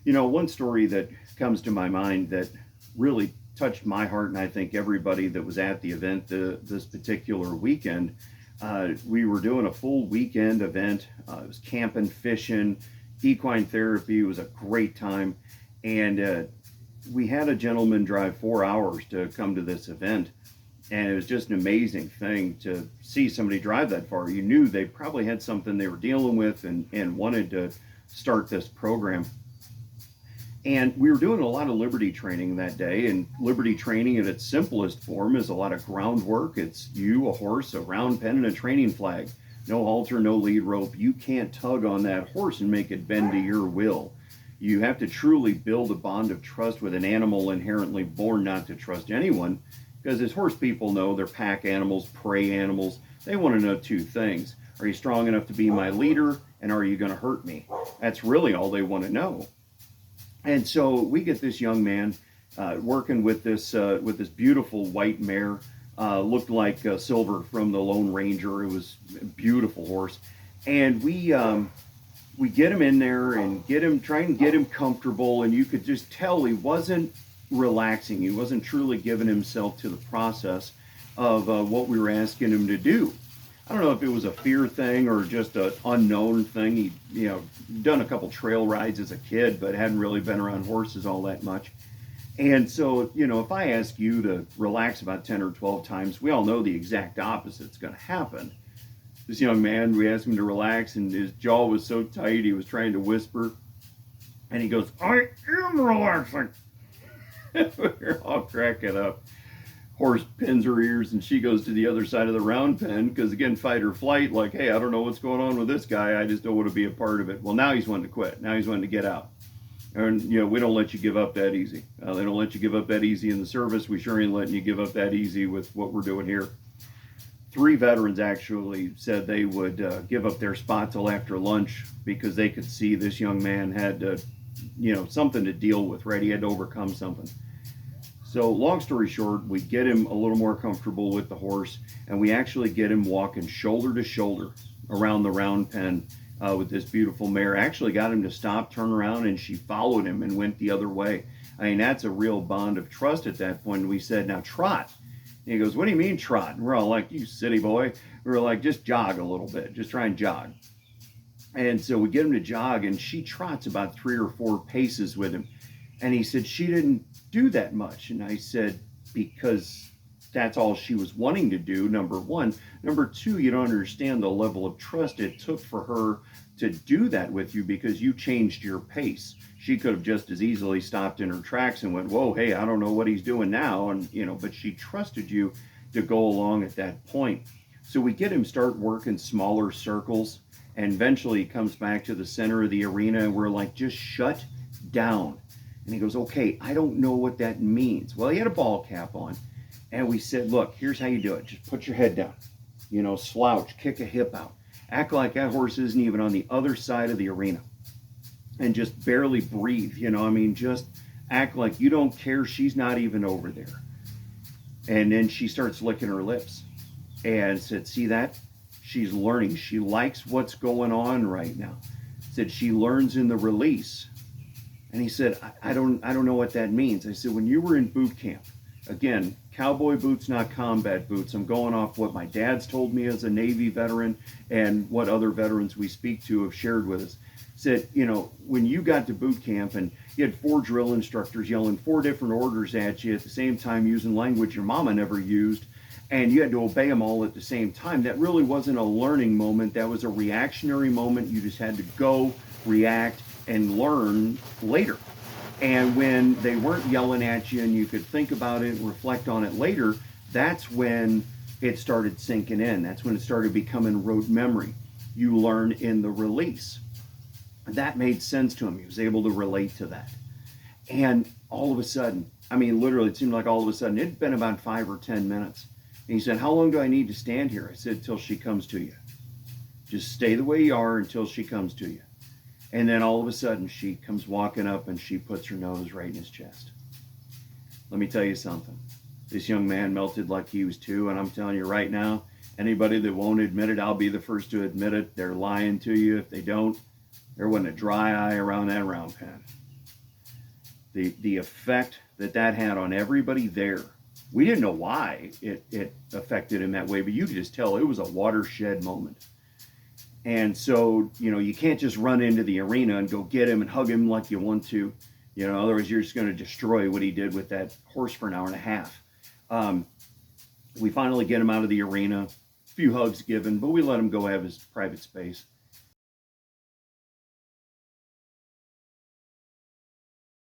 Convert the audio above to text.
One story that comes to my mind that really touched my heart, and I think everybody that was at the event this particular weekend, we were doing a full weekend event. It was camping, fishing, equine therapy. It was a great time. And we had a gentleman drive 4 hours to come to this event. And it was just an amazing thing to see somebody drive that far. You knew they probably had something they were dealing with and wanted to start this program. And we were doing a lot of Liberty training that day. And Liberty training in its simplest form is a lot of groundwork. It's you, a horse, a round pen, and a training flag. No halter, no lead rope. You can't tug on that horse and make it bend to your will. You have to truly build a bond of trust with an animal inherently born not to trust anyone. Because as horse people know, they're pack animals, prey animals. They want to know two things. Are you strong enough to be my leader? And are you going to hurt me? That's really all they want to know. And so we get this young man working with this beautiful white mare. Looked like Silver from the Lone Ranger. It was a beautiful horse. And we get him in there and try and get him comfortable. And you could just tell he wasn't relaxing. He wasn't truly giving himself to the process of what we were asking him to do. I don't know if it was a fear thing or just an unknown thing. He, done a couple trail rides as a kid, but hadn't really been around horses all that much. And so, if I ask you to relax about 10 or 12 times, we all know the exact opposite's going to happen. This young man, we asked him to relax, and his jaw was so tight, he was trying to whisper. And he goes, "I am relaxing." We're all cracking up. Horse pins her ears and she goes to the other side of the round pen because, again, fight or flight, like, hey, I don't know what's going on with this guy. I just don't want to be a part of it. Well, now he's wanting to quit. Now he's wanting to get out. And, we don't let you give up that easy. They don't let you give up that easy in the service. We sure ain't letting you give up that easy with what we're doing here. 3 veterans actually said they would give up their spot till after lunch because they could see this young man had, something to deal with, right? He had to overcome something. So long story short, we get him a little more comfortable with the horse, and we actually get him walking shoulder to shoulder around the round pen with this beautiful mare. Actually got him to stop, turn around, and she followed him and went the other way. I mean, that's a real bond of trust at that point. And we said, now trot. And he goes, what do you mean trot? And we're all like, you city boy. We were like, just jog a little bit. Just try and jog. And so we get him to jog, and she trots about 3 or 4 paces with him. And he said, she didn't do that much. And I said, because that's all she was wanting to do, number one. Number two, you don't understand the level of trust it took for her to do that with you because you changed your pace. She could have just as easily stopped in her tracks and went, whoa, hey, I don't know what he's doing now. And, but she trusted you to go along at that point. So we get him start working smaller circles. And eventually he comes back to the center of the arena and we're like, just shut down. And he goes, okay, I don't know what that means. Well, he had a ball cap on. And we said, look, here's how you do it. Just put your head down, slouch, kick a hip out. Act like that horse isn't even on the other side of the arena. And just barely breathe, just act like you don't care. She's not even over there. And then she starts licking her lips and said, see that? She's learning. She likes what's going on right now. Said she learns in the release. And he said, I don't know what that means. I said, when you were in boot camp, again, cowboy boots, not combat boots. I'm going off what my dad's told me as a Navy veteran and what other veterans we speak to have shared with us. Said, when you got to boot camp and you had 4 drill instructors yelling 4 different orders at you at the same time using language your mama never used, and you had to obey them all at the same time, that really wasn't a learning moment. That was a reactionary moment. You just had to go, react, and learn later. And when they weren't yelling at you and you could think about it and reflect on it later, that's when it started sinking in. That's when it started becoming rote memory. You learn in the release. That made sense to him. He was able to relate to that. And all of a sudden, literally, it seemed like all of a sudden, it'd been about 5 or 10 minutes. And he said, how long do I need to stand here? I said, till she comes to you. Just stay the way you are until she comes to you. And then all of a sudden, she comes walking up and she puts her nose right in his chest. Let me tell you something. This young man melted like he was too. And I'm telling you right now, anybody that won't admit it, I'll be the first to admit it. They're lying to you. If they don't, there wasn't a dry eye around that round pen. the effect that had on everybody there. We didn't know why it affected him that way, but you could just tell it was a watershed moment. And so, you can't just run into the arena and go get him and hug him like you want to. Otherwise you're just going to destroy what he did with that horse for an hour and a half. We finally get him out of the arena, a few hugs given, but we let him go have his private space.